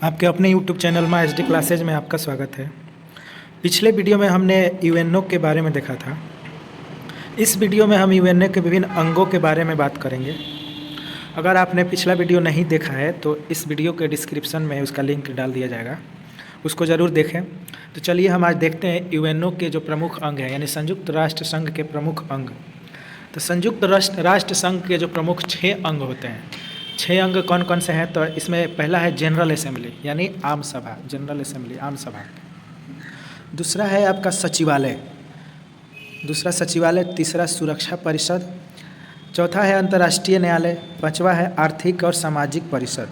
आपके अपने YouTube channel में एच डी क्लासेज में आपका स्वागत है। पिछले वीडियो में हमने यूएनओ के बारे में देखा था। इस वीडियो में हम यूएनओ के विभिन्न अंगों के बारे में बात करेंगे। अगर आपने पिछला वीडियो नहीं देखा है तो इस वीडियो के डिस्क्रिप्शन में उसका लिंक डाल दिया जाएगा, उसको ज़रूर देखें। तो चलिए हम आज देखते हैं यूएनओ के जो प्रमुख अंग हैं, यानी संयुक्त राष्ट्र संघ के प्रमुख अंग। तो संयुक्त राष्ट्र संघ के जो प्रमुख 6 अंग होते हैं, 6 अंग कौन कौन से हैं? तो इसमें पहला है जनरल असेंबली यानी आम सभा, जनरल असेंबली आम सभा। दूसरा है आपका सचिवालय, तीसरा सुरक्षा परिषद, चौथा है अंतर्राष्ट्रीय न्यायालय, पांचवा है आर्थिक और सामाजिक परिषद,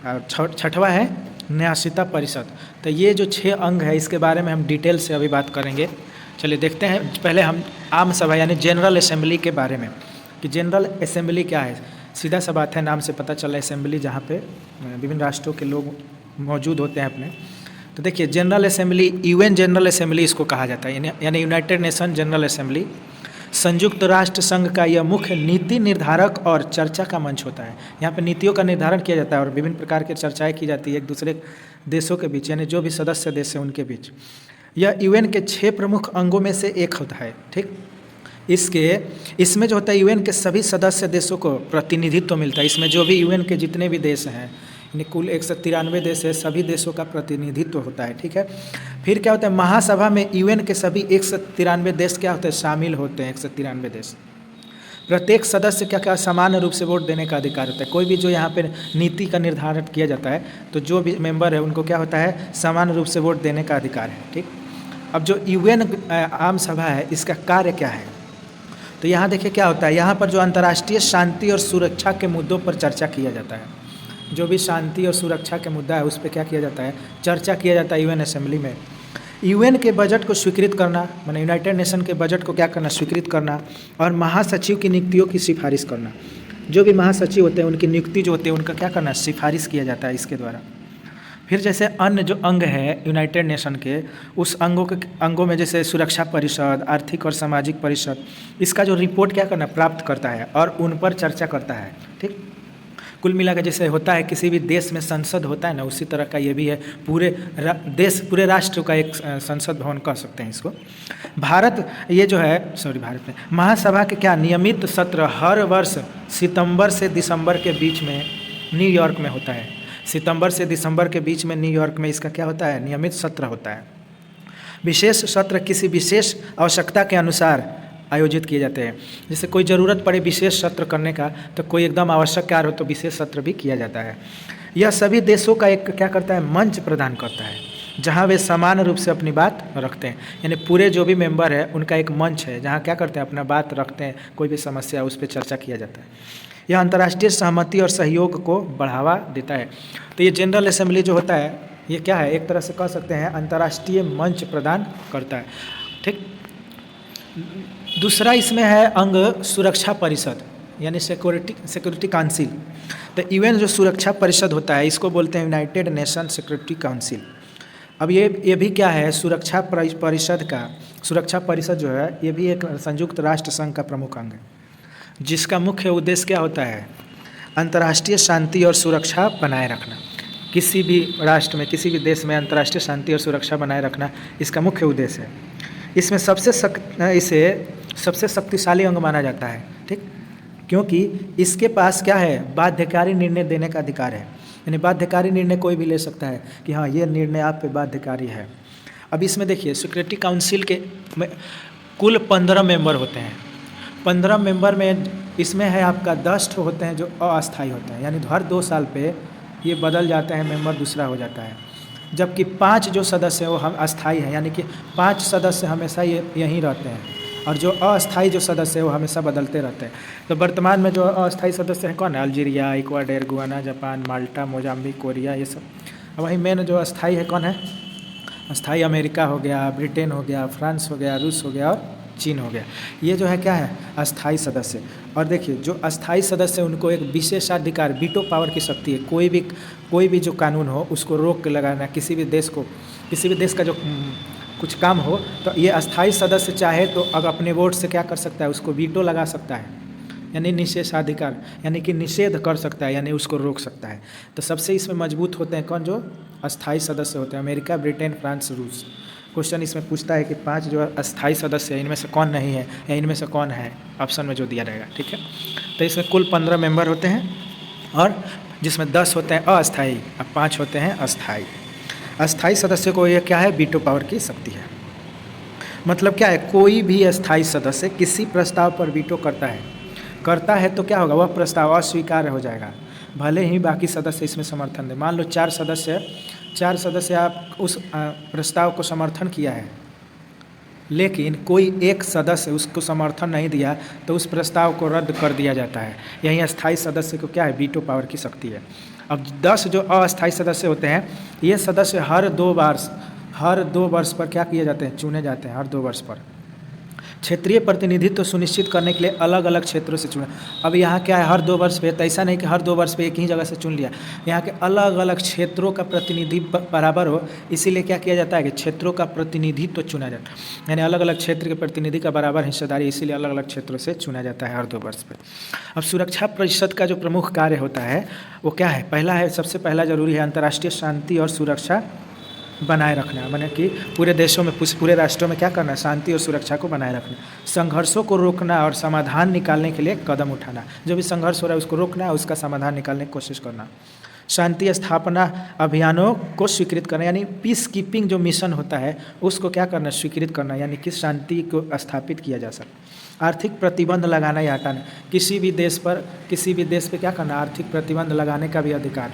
और छठवा है न्यासिता परिषद। तो ये जो 6 अंग है इसके बारे में हम डिटेल से अभी बात करेंगे। चलिए देखते हैं। पहले हम आम सभा यानी जनरल असेंबली के बारे में कि जनरल असेंबली क्या है। सीधा सा बात है, नाम से पता चला असेंबली जहाँ पे विभिन्न राष्ट्रों के लोग मौजूद होते हैं अपने। तो देखिए general assembly, UN general assembly इसको कहा जाता है, यानी यूनाइटेड नेशन जनरल असेंबली। संयुक्त राष्ट्र संघ का यह मुख्य नीति निर्धारक और चर्चा का मंच होता है। यहाँ पे नीतियों का निर्धारण किया जाता है और विभिन्न प्रकार की चर्चाएँ की जाती है एक दूसरे देशों के बीच, यानी जो भी सदस्य देश हैं उनके बीच। यह यूएन के 6 प्रमुख अंगों में से एक होता है। ठीक, इसमें जो होता है यूएन के सभी सदस्य देशों को प्रतिनिधित्व मिलता है। इसमें जो भी यूएन के जितने भी देश हैं, यानी कुल 193 देश है, सभी देशों का प्रतिनिधित्व होता है। ठीक है। फिर क्या होता है, महासभा में यूएन के सभी 193 देश क्या होते हैं, शामिल होते हैं। 193 देश, प्रत्येक सदस्य क्या समान रूप से वोट देने का अधिकार होता है। कोई भी जो यहाँ पे नीति का निर्धारण किया जाता है तो जो भी मेंबर है उनको क्या होता है, समान रूप से वोट देने का अधिकार है। ठीक। अब जो यूएन आम सभा है इसका कार्य क्या है, तो यहाँ देखिए क्या होता है। यहाँ पर जो अंतर्राष्ट्रीय शांति और सुरक्षा के मुद्दों पर चर्चा किया जाता है। जो भी शांति और सुरक्षा के मुद्दा है उस पर क्या किया जाता है, चर्चा किया जाता है यूएन असेंबली में। यूएन के बजट को स्वीकृत करना, माने यूनाइटेड नेशन के बजट को क्या करना, स्वीकृत करना, और महासचिव की नियुक्तियों की सिफारिश करना। जो भी महासचिव होते हैं उनकी नियुक्ति जो होती है उनका क्या करना, सिफारिश किया जाता है इसके द्वारा। फिर जैसे अन्य जो अंग है यूनाइटेड नेशन के, उस अंगों में जैसे सुरक्षा परिषद, आर्थिक और सामाजिक परिषद, इसका जो रिपोर्ट क्या करना, प्राप्त करता है और उन पर चर्चा करता है। ठीक, कुल मिलाकर जैसे होता है किसी भी देश में संसद होता है ना, उसी तरह का ये भी है। पूरे राष्ट्र का एक संसद भवन कह सकते हैं इसको। भारत में महासभा के क्या नियमित सत्र हर वर्ष सितंबर से दिसंबर के बीच में न्यूयॉर्क में होता है। सितंबर से दिसंबर के बीच में न्यूयॉर्क में इसका क्या होता है, नियमित सत्र होता है। विशेष सत्र किसी विशेष आवश्यकता के अनुसार आयोजित किए जाते हैं। जैसे कोई ज़रूरत पड़े विशेष सत्र करने का, तो कोई एकदम आवश्यक कार्य हो तो विशेष सत्र भी किया जाता है। यह सभी देशों का एक क्या करता है, मंच प्रदान करता है जहां वे समान रूप से अपनी बात रखते हैं। यानी पूरे जो भी मेंबर है उनका एक मंच है जहां क्या करते हैं, अपना बात रखते हैं। कोई भी समस्या उस पर चर्चा किया जाता है। यह अंतर्राष्ट्रीय सहमति और सहयोग को बढ़ावा देता है। तो ये जनरल असेंबली जो होता है ये क्या है, एक तरह से कह सकते हैं अंतर्राष्ट्रीय मंच प्रदान करता है। ठीक। दूसरा इसमें है अंग सुरक्षा परिषद यानी सिक्योरिटी काउंसिल। तो यूएन जो सुरक्षा परिषद होता है इसको बोलते हैं यूनाइटेड नेशन सिक्योरिटी काउंसिल। अब ये भी क्या है, सुरक्षा परिषद जो है ये भी एक संयुक्त राष्ट्र संघ का प्रमुख अंग है, जिसका मुख्य उद्देश्य क्या होता है, अंतर्राष्ट्रीय शांति और सुरक्षा बनाए रखना। किसी भी राष्ट्र में, किसी भी देश में अंतर्राष्ट्रीय शांति और सुरक्षा बनाए रखना इसका मुख्य उद्देश्य है। इसमें सबसे शक्तिशाली अंग माना जाता है। ठीक, क्योंकि इसके पास क्या है, बाध्यकारी निर्णय देने का अधिकार है। यानी बाध्यकारी निर्णय कोई भी ले सकता है कि हाँ ये निर्णय आप पे बाध्यकारी है। अब इसमें देखिए सिक्योरिटी काउंसिल के कुल 15 मेंबर होते हैं। 15 मेंबर में इसमें है आपका 10 होते हैं जो अस्थायी होते हैं, यानी हर 2 साल पे ये बदल जाता है, मेंबर दूसरा हो जाता है। जबकि 5 जो सदस्य हैं वो हम अस्थायी हैं, यानी कि 5 सदस्य हमेशा यहीं रहते हैं, और जो अस्थायी जो सदस्य हैं वो हमेशा बदलते रहते हैं। तो वर्तमान में जो अस्थायी सदस्य हैं कौन है, अल्जीरिया, इक्वाडोर, गुयाना, जापान, माल्टा, मोजाम्बिक, कोरिया, ये सब। अब वहीं मेन जो अस्थायी है कौन है, अस्थायी अमेरिका हो गया, ब्रिटेन हो गया, फ्रांस हो गया, रूस हो गया और चीन हो गया। ये जो है क्या है, अस्थायी सदस्य। और देखिए जो अस्थायी सदस्य उनको एक विशेषाधिकार, वीटो पावर की शक्ति है। कोई भी जो कानून हो उसको रोक के लगाना, किसी भी देश का जो कुछ काम हो तो ये अस्थायी सदस्य चाहे तो अब अपने वोट से क्या कर सकता है, उसको वीटो लगा सकता है। यानी निषेधाधिकार, यानी कि निषेध कर सकता है, यानी उसको रोक सकता है। तो सबसे इसमें मजबूत होते हैं कौन? जो अस्थायी सदस्य होते हैं, अमेरिका, ब्रिटेन, फ्रांस, रूस। क्वेश्चन इसमें पूछता है कि 5 जो अस्थायी सदस्य है इनमें से कौन नहीं है या इनमें से कौन है, ऑप्शन में जो दिया रहेगा, ठीक है। तो इसमें कुल 15 मेंबर होते हैं और जिसमें 10 होते हैं अस्थायी और 5 होते हैं अस्थायी। अस्थायी सदस्य को ये क्या है? वीटो पावर की शक्ति है। मतलब क्या है? कोई भी अस्थायी सदस्य किसी प्रस्ताव पर वीटो करता है तो क्या होगा? वह प्रस्ताव अस्वीकार्य हो जाएगा, भले ही बाकी सदस्य इसमें समर्थन दें। मान लो 4 सदस्य आप उस प्रस्ताव को समर्थन किया है, लेकिन कोई एक सदस्य उसको समर्थन नहीं दिया तो उस प्रस्ताव को रद्द कर दिया जाता है। यही अस्थायी सदस्य को क्या है? वीटो पावर की शक्ति है। अब 10 जो अस्थायी सदस्य होते हैं, ये सदस्य हर 2 वर्ष पर क्या किए जाते हैं? चुने जाते हैं, हर 2 वर्ष पर। क्षेत्रीय प्रतिनिधित्व तो सुनिश्चित करने के लिए अलग अलग क्षेत्रों से चुना। अब यहाँ क्या है? हर 2 वर्ष पे, तो ऐसा नहीं कि हर 2 वर्ष पे एक ही जगह से चुन लिया। यहाँ के अलग अलग क्षेत्रों का प्रतिनिधि बराबर हो, इसीलिए क्या किया जाता है कि क्षेत्रों का प्रतिनिधित्व तो चुना जाता है। यानी अलग अलग क्षेत्र के प्रतिनिधि का बराबर हिस्सेदारी, इसीलिए अलग अलग क्षेत्रों से चुना जाता है हर 2 वर्ष पे। अब सुरक्षा परिषद का जो प्रमुख कार्य होता है वो क्या है? पहला है, सबसे पहला जरूरी है अंतर्राष्ट्रीय शांति और सुरक्षा बनाए रखना। माने कि पूरे देशों में, पूरे राष्ट्रों में क्या करना है? शांति और सुरक्षा को बनाए रखना। संघर्षों को रोकना और समाधान निकालने के लिए कदम उठाना। जो भी संघर्ष हो रहा है उसको रोकना है, उसका समाधान निकालने की कोशिश करना। शांति स्थापना अभियानों को स्वीकृत करना, यानी पीस कीपिंग जो मिशन होता है उसको क्या करना? स्वीकृत करना, यानी कि शांति को स्थापित किया जा सके। आर्थिक प्रतिबंध लगाना या हटाना, किसी भी देश पे क्या करना? आर्थिक प्रतिबंध लगाने का भी अधिकार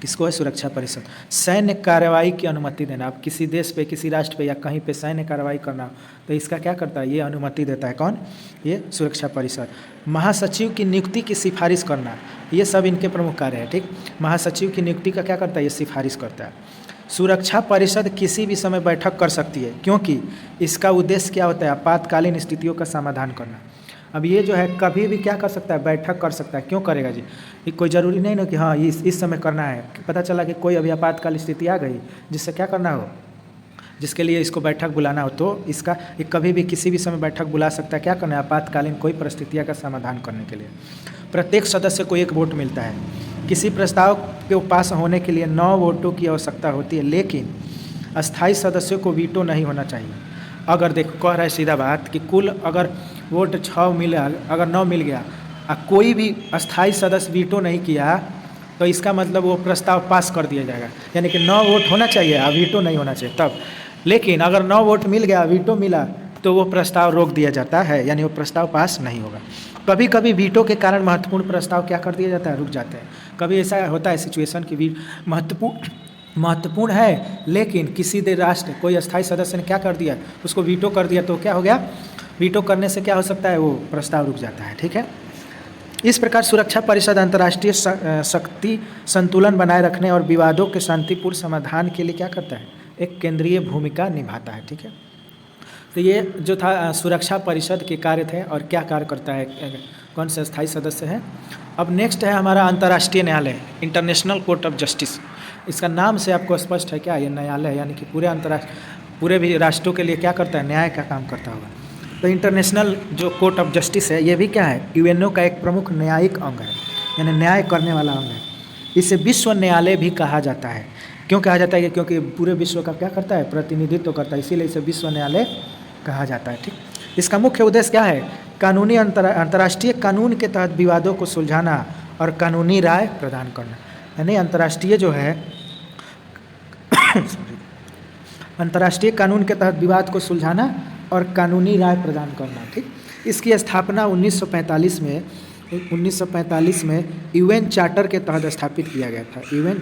किसको है? सुरक्षा परिषद। सैन्य कार्रवाई की अनुमति देना, आप किसी देश पे, किसी राष्ट्र पे या कहीं पे सैन्य कार्रवाई करना तो इसका क्या करता है? ये अनुमति देता है कौन? ये सुरक्षा परिषद। महासचिव की नियुक्ति की सिफारिश करना, ये सब इनके प्रमुख कार्य है, ठीक। महासचिव की नियुक्ति का क्या करता है? ये सिफारिश करता है। सुरक्षा परिषद किसी भी समय बैठक कर सकती है, क्योंकि इसका उद्देश्य क्या होता है? आपातकालीन स्थितियों का समाधान करना। अब ये जो है कभी भी क्या कर सकता है? बैठक कर सकता है। क्यों करेगा जी? ये कोई ज़रूरी नहीं ना कि हाँ इस समय करना है। पता चला कि कोई अभी आपातकाल स्थिति आ गई जिससे क्या करना हो, जिसके लिए इसको बैठक बुलाना हो, तो इसका ये कभी भी किसी भी समय बैठक बुला सकता है। क्या करना है? आपातकालीन कोई परिस्थितियों का समाधान करने के लिए। प्रत्येक सदस्य को 1 वोट मिलता है। किसी प्रस्ताव के पास होने के लिए 9 वोटों की आवश्यकता होती है, लेकिन अस्थायी सदस्यों को वीटो नहीं होना चाहिए। अगर देखो कह रहा है सीधा बात कि कुल अगर वोट 6 मिला, अगर 9 मिल गया और कोई भी अस्थायी सदस्य वीटो नहीं किया तो इसका मतलब वो प्रस्ताव पास कर दिया जाएगा। यानी कि 9 वोट होना चाहिए और वीटो नहीं होना चाहिए तब। लेकिन अगर 9 वोट मिल गया, वीटो मिला, तो वो प्रस्ताव रोक दिया जाता है, यानी वो प्रस्ताव पास नहीं होगा। कभी कभी वीटो के कारण महत्वपूर्ण प्रस्ताव क्या कर दिया जाता है? रुक जाते हैं। कभी ऐसा होता है सिचुएशन कि महत्वपूर्ण है, लेकिन किसी देश राष्ट्र कोई अस्थायी सदस्य ने क्या कर दिया? उसको वीटो कर दिया, तो क्या हो गया? वीटो करने से क्या हो सकता है? वो प्रस्ताव रुक जाता है, ठीक है। इस प्रकार सुरक्षा परिषद अंतर्राष्ट्रीय शक्ति संतुलन बनाए रखने और विवादों के शांतिपूर्ण समाधान के लिए क्या करता है? एक केंद्रीय भूमिका निभाता है, ठीक है। तो ये जो था सुरक्षा परिषद के कार्य थे और क्या कार्य करता है, कौन से अस्थायी सदस्य हैं। अब नेक्स्ट है हमारा अंतर्राष्ट्रीय न्यायालय, इंटरनेशनल कोर्ट ऑफ जस्टिस। इसका नाम से आपको स्पष्ट है क्या? ये न्यायालय है, यानी कि पूरे भी राष्ट्रों के लिए क्या करता है? न्याय का काम करता होगा। तो इंटरनेशनल जो कोर्ट ऑफ जस्टिस है, ये भी क्या है? यूएनओ का एक प्रमुख न्यायिक अंग है, यानी न्याय करने वाला अंग है। इसे विश्व न्यायालय भी कहा जाता है। क्यों कहा जाता है? क्योंकि पूरे विश्व का क्या करता है? प्रतिनिधित्व करता है, इसीलिए इसे विश्व न्यायालय कहा जाता है, ठीक। इसका मुख्य उद्देश्य क्या है? कानूनी अंतर्राष्ट्रीय कानून के तहत विवादों को सुलझाना और कानूनी राय प्रदान करना। यानी अंतर्राष्ट्रीय जो है अंतर्राष्ट्रीय कानून के तहत विवाद को सुलझाना और कानूनी राय प्रदान करना, ठीक। इसकी स्थापना 1945 में यूएन चार्टर के तहत स्थापित किया गया था। यूएन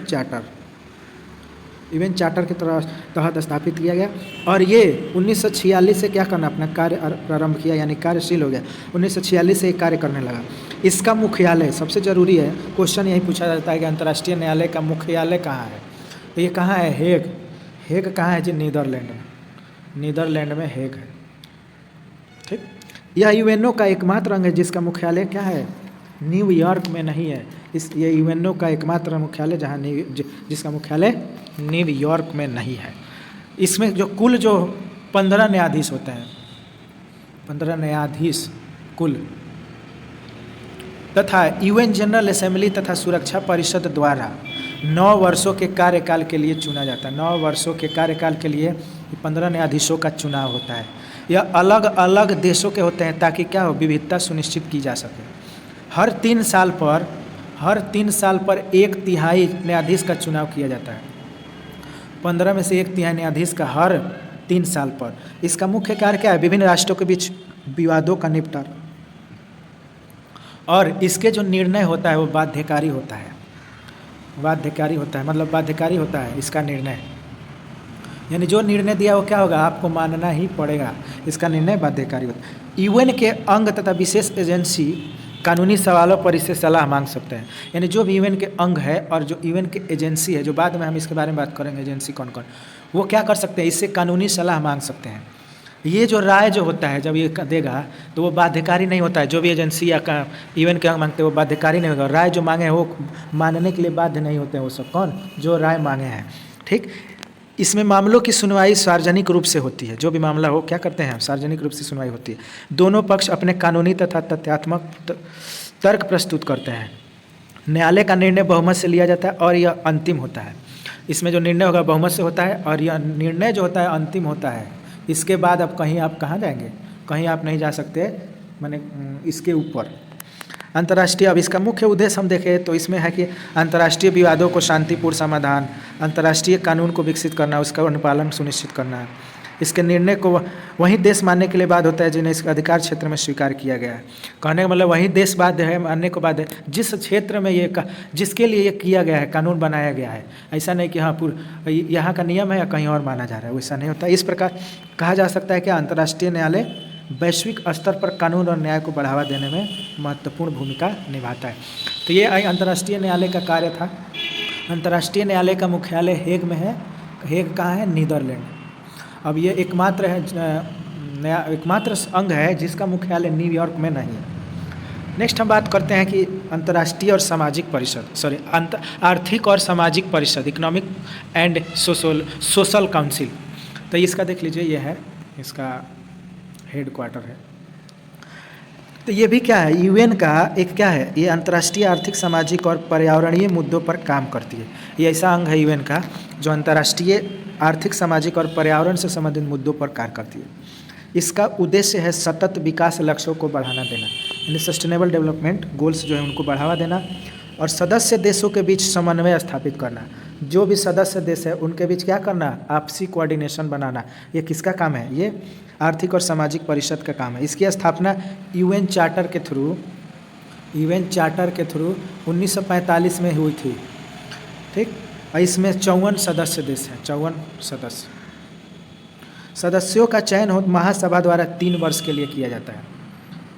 चार्टर के तहत स्थापित किया गया और ये 1946 से क्या करना? अपना कार्य प्रारंभ किया, यानी कार्यशील हो गया। 1946 से ये कार्य करने लगा। इसका मुख्यालय, सबसे जरूरी है, क्वेश्चन यही पूछा जाता है कि अंतर्राष्ट्रीय न्यायालय का मुख्यालय कहाँ है? तो ये कहाँ है? हेग कहाँ है जी? नीदरलैंड में हेग है, ठीक। यह यूएनओ का एकमात्र अंग है जिसका मुख्यालय क्या है? न्यूयॉर्क में नहीं है। ये यूएनओ का एकमात्र मुख्यालय जहाँ जिसका मुख्यालय न्यूयॉर्क में नहीं है। इसमें जो कुल 15 न्यायाधीश होते हैं, 15 न्यायाधीश कुल, तथा यूएन जनरल असेंबली तथा सुरक्षा परिषद द्वारा 9 वर्षों के कार्यकाल के लिए चुना जाता है। 9 वर्षों के कार्यकाल के लिए 15 न्यायाधीशों का चुनाव होता है। यह अलग अलग देशों के होते हैं ताकि क्या हो, विविधता सुनिश्चित की जा सके। हर 3 साल पर 1/3 न्यायाधीश का चुनाव किया जाता है। 15 में से 1/3 न्यायाधीश का हर 3 साल पर। इसका मुख्य कार्य क्या है, विभिन्न राष्ट्रों के बीच विवादों का निपटारा, और इसके जो निर्णय होता है वो बाध्यकारी होता है। मतलब बाध्यकारी होता है इसका निर्णय, यानी जो निर्णय दिया वो क्या होगा, आपको मानना ही पड़ेगा। इसका निर्णय बाध्यकारी होता है। यूएन के अंग तथा विशेष एजेंसी कानूनी सवालों पर इससे सलाह मांग सकते हैं। यानी जो भी यूएन के अंग है और जो यूएन के एजेंसी है, जो बाद में हम इसके बारे में बात करेंगे एजेंसी कौन कौन, वो क्या कर सकते हैं, इससे कानूनी सलाह मांग सकते हैं। ये जो राय जो होता है जब ये देगा तो वो बाध्यकारी नहीं होता है। जो भी एजेंसी या यूएन के अंग मांगते हैं वो बाध्यकारी नहीं होगा। राय जो मांगे हैं वो मानने के लिए बाध्य नहीं होते हैं वो सब, कौन, जो राय मांगे हैं। ठीक, इसमें मामलों की सुनवाई सार्वजनिक रूप से होती है। जो भी मामला हो क्या करते हैं, सार्वजनिक रूप से सुनवाई होती है। दोनों पक्ष अपने कानूनी तथा तथ्यात्मक तर्क प्रस्तुत करते हैं। न्यायालय का निर्णय बहुमत से लिया जाता है और यह अंतिम होता है। इसमें जो निर्णय होगा बहुमत से होता है और यह निर्णय जो होता है अंतिम होता है। इसके बाद अब कहीं आप कहाँ जाएंगे, कहीं आप नहीं जा सकते, माने इसके ऊपर। अंतर्राष्ट्रीय, अब इसका मुख्य उद्देश्य हम देखें तो इसमें है कि अंतर्राष्ट्रीय विवादों को शांतिपूर्ण समाधान, अंतर्राष्ट्रीय कानून को विकसित करना, उसका अनुपालन सुनिश्चित करना। इसके निर्णय को वही देश मानने के लिए बाध्य होता है जिन्हें इस अधिकार क्षेत्र में स्वीकार किया गया है। कहने का मतलब वही देश बाध्य है, मानने को बाध्य है जिस क्षेत्र में ये जिसके लिए ये किया गया है, कानून बनाया गया है। ऐसा नहीं कि हाँ यहाँ का नियम है या कहीं और माना जा रहा है, वैसा नहीं होता। इस प्रकार कहा जा सकता है कि अंतर्राष्ट्रीय न्यायालय वैश्विक स्तर पर कानून और न्याय को बढ़ावा देने में महत्वपूर्ण भूमिका निभाता है। तो ये अंतर्राष्ट्रीय न्यायालय का कार्य था। अंतर्राष्ट्रीय न्यायालय का मुख्यालय हेग में है। हेग कहाँ है, नीदरलैंड। अब ये एकमात्र अंग है जिसका मुख्यालय न्यूयॉर्क में नहीं है। नेक्स्ट हम बात करते हैं कि अंतर्राष्ट्रीय और सामाजिक परिषद, आर्थिक और सामाजिक परिषद, इकोनॉमिक एंड सोशल काउंसिल। तो इसका देख लीजिए, ये है इसका हेड क्वार्टर है। तो ये भी क्या है, यूएन का एक क्या है, ये अंतर्राष्ट्रीय आर्थिक, सामाजिक और पर्यावरणीय मुद्दों पर काम करती है। ये ऐसा अंग है यूएन का जो अंतर्राष्ट्रीय आर्थिक, सामाजिक और पर्यावरण से संबंधित मुद्दों पर कार्य करती है। इसका उद्देश्य है सतत विकास लक्ष्यों को बढ़ाना देना, यानी सस्टेनेबल डेवलपमेंट गोल्स जो है उनको बढ़ावा देना, और सदस्य देशों के बीच समन्वय स्थापित करना। जो भी सदस्य देश है उनके बीच क्या करना, आपसी कोऑर्डिनेशन बनाना। ये किसका काम है, ये आर्थिक और सामाजिक परिषद का काम है। इसकी स्थापना यूएन चार्टर के थ्रू 1945 में हुई थी। ठीक, और इसमें 54 सदस्य देश हैं, 54 सदस्यों का चयन महासभा द्वारा 3 वर्ष के लिए किया जाता है।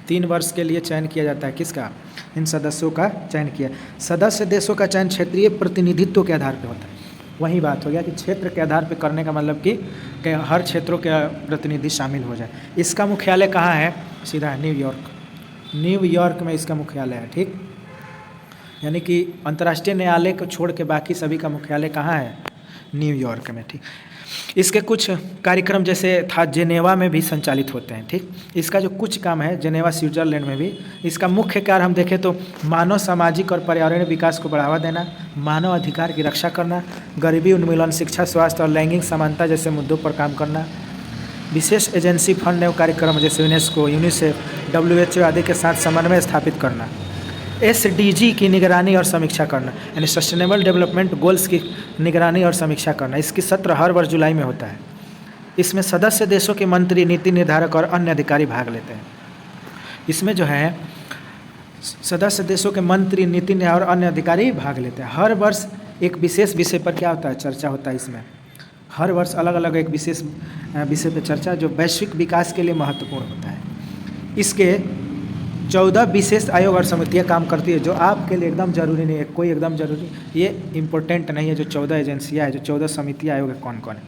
3 वर्ष के लिए चयन किया जाता है। किसका, इन सदस्यों का चयन किया। सदस्य देशों का चयन क्षेत्रीय प्रतिनिधित्व के आधार पर होता है। वही बात हो गया कि क्षेत्र के आधार पर करने का मतलब कि हर क्षेत्रों के प्रतिनिधि शामिल हो जाए। इसका मुख्यालय कहाँ है, सीधा है न्यूयॉर्क में इसका मुख्यालय है। ठीक, यानी कि अंतर्राष्ट्रीय न्यायालय को छोड़ के बाकी सभी का मुख्यालय कहाँ है, न्यूयॉर्क में। ठीक, इसके कुछ कार्यक्रम जैसे था जेनेवा में भी संचालित होते हैं। ठीक, इसका जो कुछ काम है जेनेवा स्विट्जरलैंड में भी, इसका मुख्य कार्य हम देखें तो मानव, सामाजिक और पर्यावरणीय विकास को बढ़ावा देना, मानव अधिकार की रक्षा करना, गरीबी उन्मूलन, शिक्षा, स्वास्थ्य और लैंगिक समानता जैसे मुद्दों पर काम करना, विशेष एजेंसी, फंड एवं कार्यक्रम जैसे यूनेस्को, यूनिसेफ, WHO आदि के साथ समन्वय स्थापित करना, SDG की निगरानी और समीक्षा करना, यानी सस्टेनेबल डेवलपमेंट गोल्स की निगरानी और समीक्षा करना। इसकी सत्र हर वर्ष जुलाई में होता है। इसमें सदस्य देशों के मंत्री, नीति निर्धारक और अन्य अधिकारी भाग लेते हैं। इसमें जो है सदस्य देशों के मंत्री, नीति और अन्य अधिकारी भाग लेते हैं। हर वर्ष एक विशेष विषय पर क्या होता है, चर्चा होता है। इसमें हर वर्ष अलग अलग एक विशेष विषय पर चर्चा जो वैश्विक विकास के लिए महत्वपूर्ण होता है। इसके 14 विशेष आयोग और समितियाँ काम करती है, जो आपके लिए एकदम जरूरी नहीं है, कोई एकदम जरूरी ये इम्पोर्टेंट नहीं है। जो 14 एजेंसियाँ हैं, जो 14 समितियाँ आयोग है, कौन कौन है,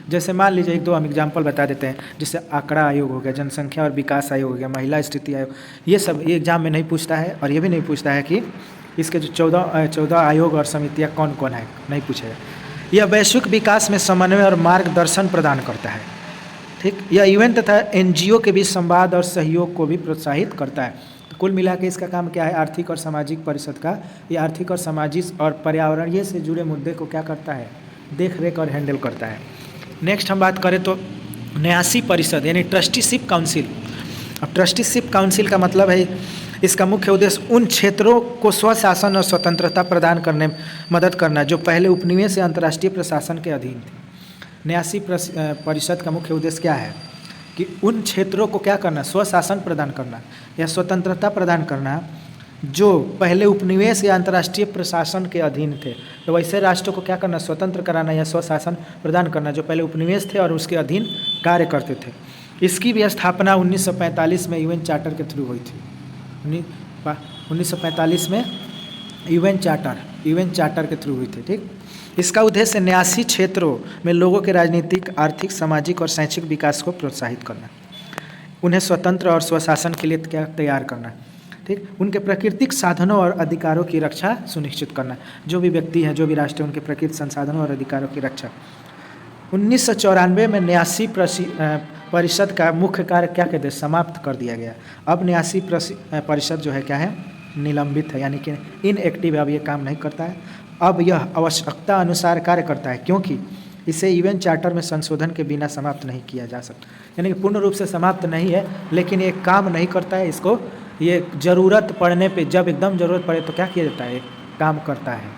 जैसे मान लीजिए 1-2 हम एग्जाम्पल बता देते हैं। जैसे आंकड़ा आयोग हो गया, जनसंख्या और विकास आयोग हो गया, महिला स्थिति आयोग, ये सब ये एग्जाम में नहीं पूछता है। और ये भी नहीं पूछता है कि इसके जो 14 आयोग और समितियाँ कौन कौन है, नहीं पूछेगा। यह वैश्विक विकास में समन्वय और मार्गदर्शन प्रदान करता है। ठीक, यह यूएन तथा NGO के बीच संवाद और सहयोग को भी प्रोत्साहित करता है। तो कुल मिला के इसका काम क्या है, आर्थिक और सामाजिक परिषद का ये आर्थिक और सामाजिक और पर्यावरणीय से जुड़े मुद्दे को क्या करता है, देख रेख और हैंडल करता है। नेक्स्ट हम बात करें तो न्यासी परिषद यानी ट्रस्टीशिप काउंसिल। अब ट्रस्टीशिप काउंसिल का मतलब है इसका मुख्य उद्देश्य उन क्षेत्रों को स्वशासन और स्वतंत्रता प्रदान करने में मदद करना जो पहले उपनिवेश या अंतर्राष्ट्रीय प्रशासन के अधीन थे। न्यासी परिषद का मुख्य उद्देश्य क्या है कि उन क्षेत्रों को क्या करना, स्वशासन प्रदान करना या स्वतंत्रता प्रदान करना जो पहले उपनिवेश या अंतर्राष्ट्रीय प्रशासन के अधीन थे। तो वैसे राष्ट्रों को क्या करना, स्वतंत्र कराना या स्वशासन प्रदान करना जो पहले उपनिवेश थे और उसके अधीन कार्य करते थे। इसकी भी स्थापना 1945 में यूएन चार्टर के थ्रू हुई थी। 1945 में यूएन चार्टर के थ्रू हुई थी। ठीक, इसका उद्देश्य न्यासी क्षेत्रों में लोगों के राजनीतिक, आर्थिक, सामाजिक और शैक्षिक विकास को प्रोत्साहित करना, उन्हें स्वतंत्र और स्वशासन के लिए क्या तैयार करना। ठीक, उनके प्राकृतिक साधनों और अधिकारों की रक्षा सुनिश्चित करना। जो भी व्यक्ति हैं, जो भी राष्ट्र, उनके प्राकृतिक संसाधनों और अधिकारों की रक्षा। 1994 में न्यासी परिषद का मुख्य कार्य क्या कहते हैं, समाप्त कर दिया गया। अब न्यासी परिषद जो है क्या है, निलंबित है, यानी कि इनएक्टिव है, अब ये काम नहीं करता है। अब यह आवश्यकता अनुसार कार्य करता है क्योंकि इसे यूएन चार्टर में संशोधन के बिना समाप्त नहीं किया जा सकता। यानी कि पूर्ण रूप से समाप्त नहीं है, लेकिन ये काम नहीं करता है। इसको ये ज़रूरत पड़ने पे, जब एकदम ज़रूरत पड़े तो क्या किया जाता है, काम करता है।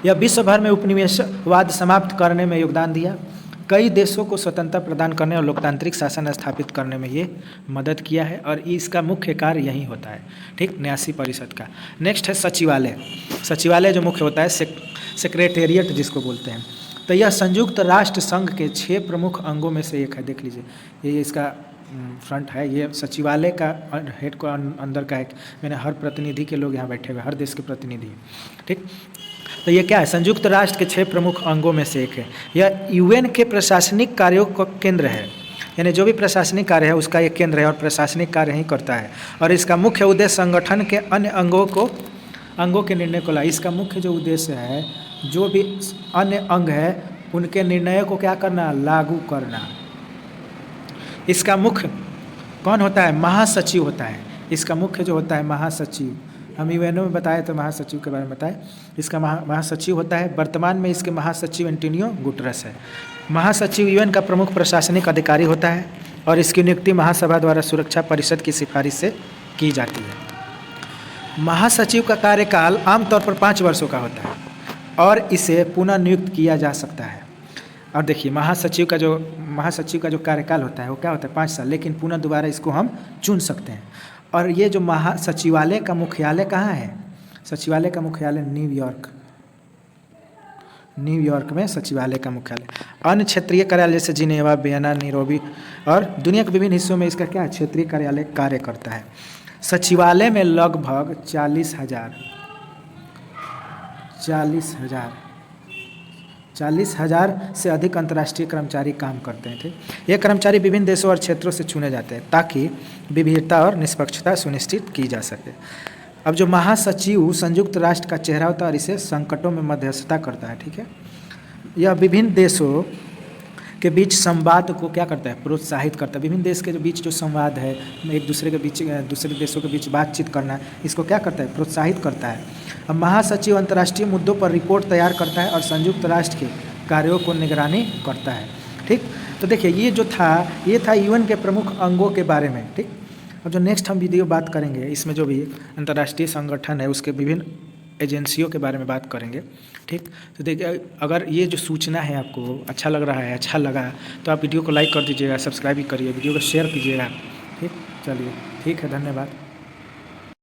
यह विश्व भर में उपनिवेशवाद समाप्त करने में योगदान दिया। कई देशों को स्वतंत्रता प्रदान करने और लोकतांत्रिक शासन स्थापित करने में ये मदद किया है और इसका मुख्य कार्य यही होता है। ठीक, न्यासी परिषद का। नेक्स्ट है सचिवालय। सचिवालय जो मुख्य होता है, सेक्रेटेरिएट जिसको बोलते हैं। तो यह संयुक्त राष्ट्र संघ के 6 प्रमुख अंगों में से एक है। देख लीजिए, ये इसका फ्रंट है। ये सचिवालय का हेड को अंदर का है। मैंने हर प्रतिनिधि के लोग यहाँ बैठे हुए, हर देश के प्रतिनिधि। ठीक, तो ये क्या है, संयुक्त राष्ट्र के 6 प्रमुख अंगों में से एक है। यह यूएन के प्रशासनिक कार्यों का केंद्र है, यानी जो भी प्रशासनिक कार्य है उसका एक केंद्र है और प्रशासनिक कार्य ही करता है। और इसका मुख्य उद्देश्य संगठन के अन्य अंगों के निर्णय को इसका मुख्य जो उद्देश्य है, जो भी अन्य अंग है उनके निर्णयों को क्या करना, लागू करना। इसका मुख्य कौन होता है, महासचिव होता है। इसका मुख्य जो होता है महासचिव, हम यूएनओ में बताए तो महासचिव के बारे में बताए। इसका महासचिव होता है। वर्तमान में इसके महासचिव एंटोनियो गुटेरेस है। महासचिव यूएन का प्रमुख प्रशासनिक अधिकारी होता है और इसकी नियुक्ति महासभा द्वारा सुरक्षा परिषद की सिफारिश से की जाती है। महासचिव का कार्यकाल आमतौर पर 5 वर्षों का होता है और इसे पुनः नियुक्त किया जा सकता है। और देखिए, महासचिव का जो कार्यकाल होता है वो क्या होता है, 5 साल, लेकिन पुनः दोबारा इसको हम चुन सकते हैं। और ये जो महासचिवालय का मुख्यालय कहाँ है, सचिवालय का मुख्यालय न्यूयॉर्क में सचिवालय का मुख्यालय। अन्य क्षेत्रीय कार्यालय जैसे जिनेवा, वियना, नैरोबी और दुनिया के विभिन्न हिस्सों में इसका क्या है, क्षेत्रीय कार्यालय कार्य करता है। सचिवालय में लगभग 40,000 से अधिक अंतर्राष्ट्रीय कर्मचारी काम करते हैं। ठीक, ये कर्मचारी विभिन्न देशों और क्षेत्रों से चुने जाते हैं ताकि विविधता और निष्पक्षता सुनिश्चित की जा सके। अब जो महासचिव संयुक्त राष्ट्र का चेहरा होता है और इसे संकटों में मध्यस्थता करता है। ठीक है, यह विभिन्न देशों के बीच संवाद को क्या करता है, प्रोत्साहित करता है। विभिन्न देश के बीच जो संवाद है, एक दूसरे के बीच, दूसरे देशों के बीच बातचीत करना, इसको क्या करता है, प्रोत्साहित करता है। अब महासचिव अंतर्राष्ट्रीय मुद्दों पर रिपोर्ट तैयार करता है और संयुक्त राष्ट्र के कार्यों को निगरानी करता है। ठीक, तो देखिए ये था यूएन के प्रमुख अंगों के बारे में। ठीक, अब जो नेक्स्ट हम वीडियो बात करेंगे, इसमें जो भी अंतर्राष्ट्रीय संगठन है उसके विभिन्न एजेंसियों के बारे में बात करेंगे। ठीक, तो देखिए, अगर ये जो सूचना है आपको अच्छा लग रहा है, अच्छा लगा तो आप वीडियो को लाइक कर दीजिएगा, सब्सक्राइब भी करिए, वीडियो को शेयर कीजिएगा। ठीक, चलिए, ठीक है, धन्यवाद।